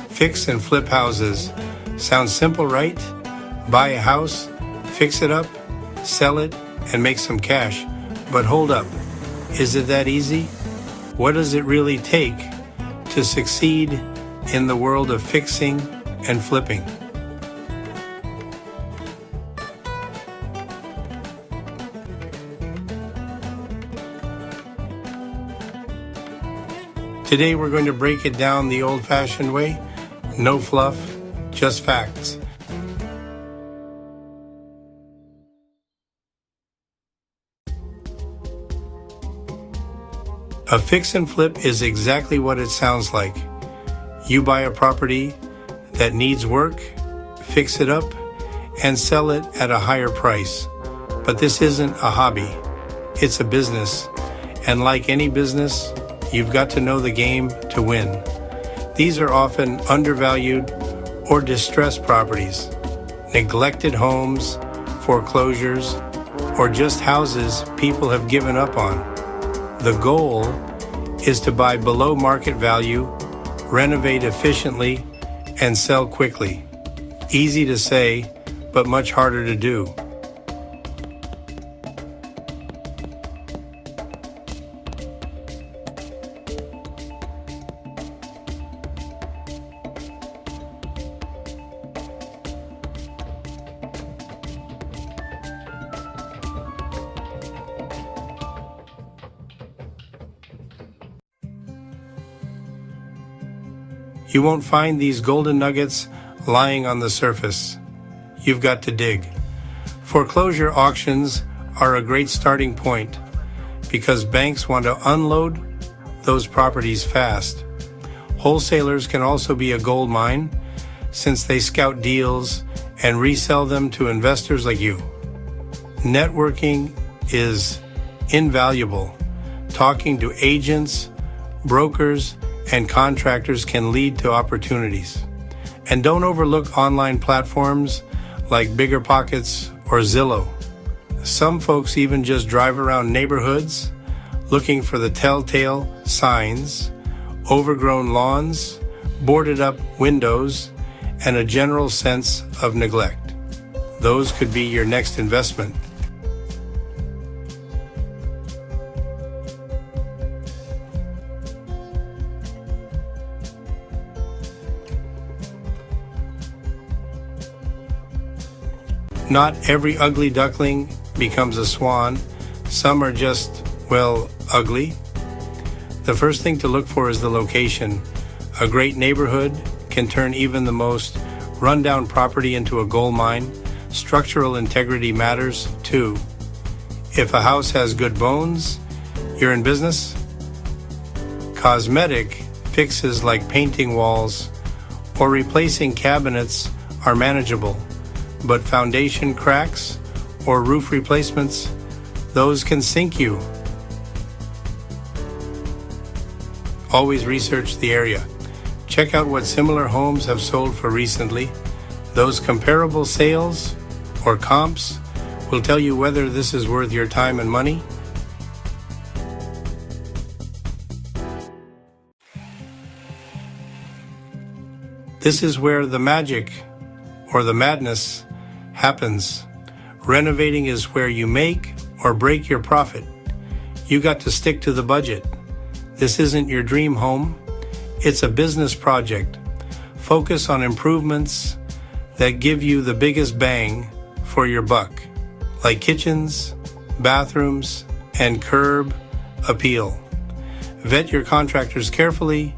Fix and flip houses. Sounds simple, right? Buy a house, fix it up, sell it, and make some cash. But hold up. Is it that easy? What does it really take to succeed in the world of fixing and flipping? Today we're going to break it down the old-fashioned way. No fluff, just facts. A fix and flip is exactly what it sounds like. You buy a property that needs work, fix it up, and sell it at a higher price. But this isn't a hobby, it's a business. And like any business, you've got to know the game to win. These are often undervalued or distressed properties, neglected homes, foreclosures, or just houses people have given up on. The goal is to buy below market value, renovate efficiently, and sell quickly. Easy to say, but much harder to do. You won't find these golden nuggets lying on the surface. You've got to dig. Foreclosure auctions are a great starting point because banks want to unload those properties fast. Wholesalers can also be a gold mine since they scout deals and resell them to investors like you. Networking is invaluable. Talking to agents, brokers, and contractors can lead to opportunities. And don't overlook online platforms like BiggerPockets or Zillow. Some folks even just drive around neighborhoods looking for the telltale signs, overgrown lawns, boarded up windows, and a general sense of neglect. Those could be your next investment. Not every ugly duckling becomes a swan. Some are just, well, ugly. The first thing to look for is the location. A great neighborhood can turn even the most rundown property into a gold mine. Structural integrity matters too. If a house has good bones, you're in business. Cosmetic fixes like painting walls or replacing cabinets are manageable. But foundation cracks or roof replacements, those can sink you. Always research the area. Check out what similar homes have sold for recently. Those comparable sales or comps will tell you whether this is worth your time and money. This is where the magic or the madness happens. Renovating is where you make or break your profit. You got to stick to the budget. This isn't your dream home. It's a business project. Focus on improvements that give you the biggest bang for your buck, like kitchens, bathrooms, and curb appeal. Vet your contractors carefully,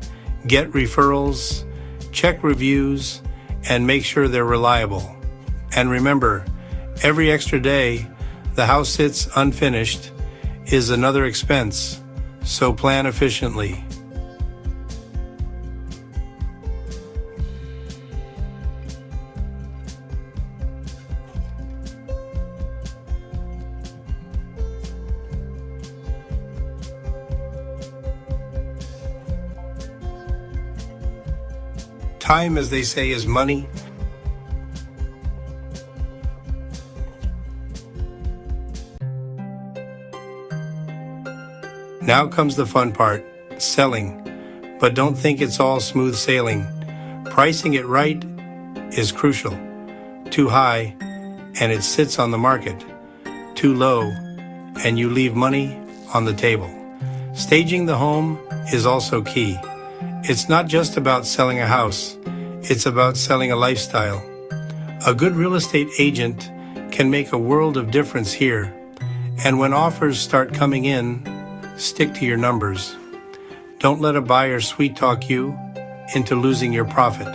get referrals, check reviews, and make sure they're reliable. And remember, every extra day the house sits unfinished is another expense, so plan efficiently. Time, as they say, is money. Now comes the fun part, selling. But don't think it's all smooth sailing. Pricing it right is crucial. Too high, and it sits on the market. Too low, and you leave money on the table. Staging the home is also key. It's not just about selling a house. It's about selling a lifestyle. A good real estate agent can make a world of difference here. And when offers start coming in, stick to your numbers. Don't let a buyer sweet talk you into losing your profit.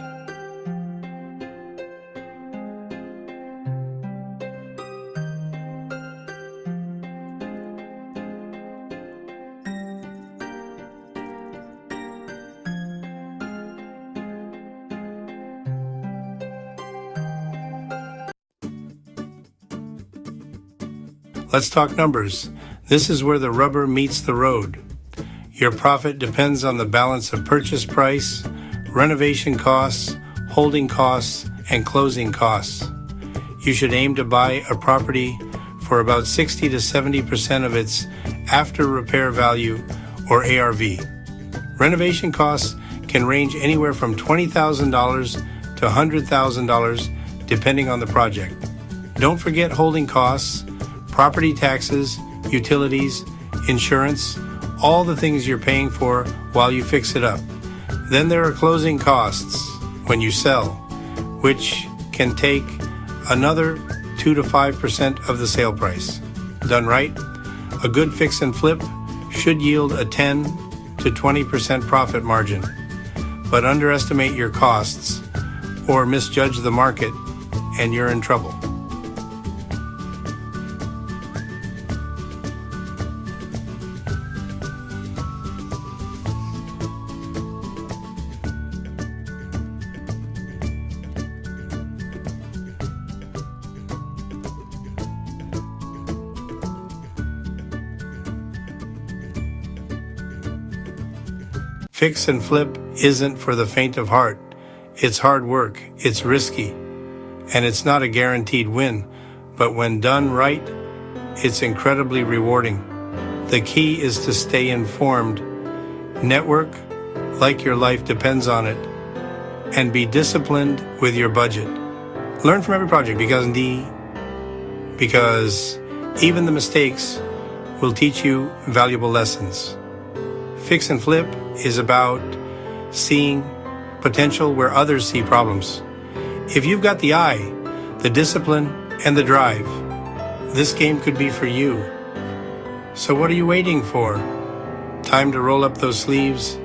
Let's talk numbers. This is where the rubber meets the road. Your profit depends on the balance of purchase price, renovation costs, holding costs, and closing costs. You should aim to buy a property for about 60 to 70% of its after repair value, or ARV. Renovation costs can range anywhere from $20,000 to $100,000 depending on the project. Don't forget holding costs, property taxes, utilities, insurance, all the things you're paying for while you fix it up. Then there are closing costs when you sell, which can take another 2 to 5% of the sale price. Done right, a good fix and flip should yield a 10 to 20% profit margin. But underestimate your costs or misjudge the market and you're in trouble. Fix and flip isn't for the faint of heart. It's hard work, it's risky, and it's not a guaranteed win. But when done right, it's incredibly rewarding. The key is to stay informed, network like your life depends on it, and be disciplined with your budget. Learn from every project because even the mistakes will teach you valuable lessons. Fix and flip is about seeing potential where others see problems. If you've got the eye, the discipline, and the drive, this game could be for you. So what are you waiting for? Time to roll up those sleeves.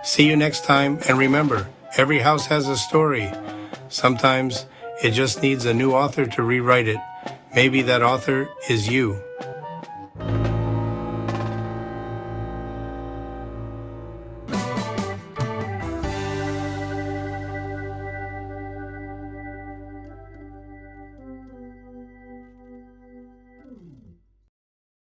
See you next time, and remember, every house has a story. Sometimes it just needs a new author to rewrite it. Maybe that author is you.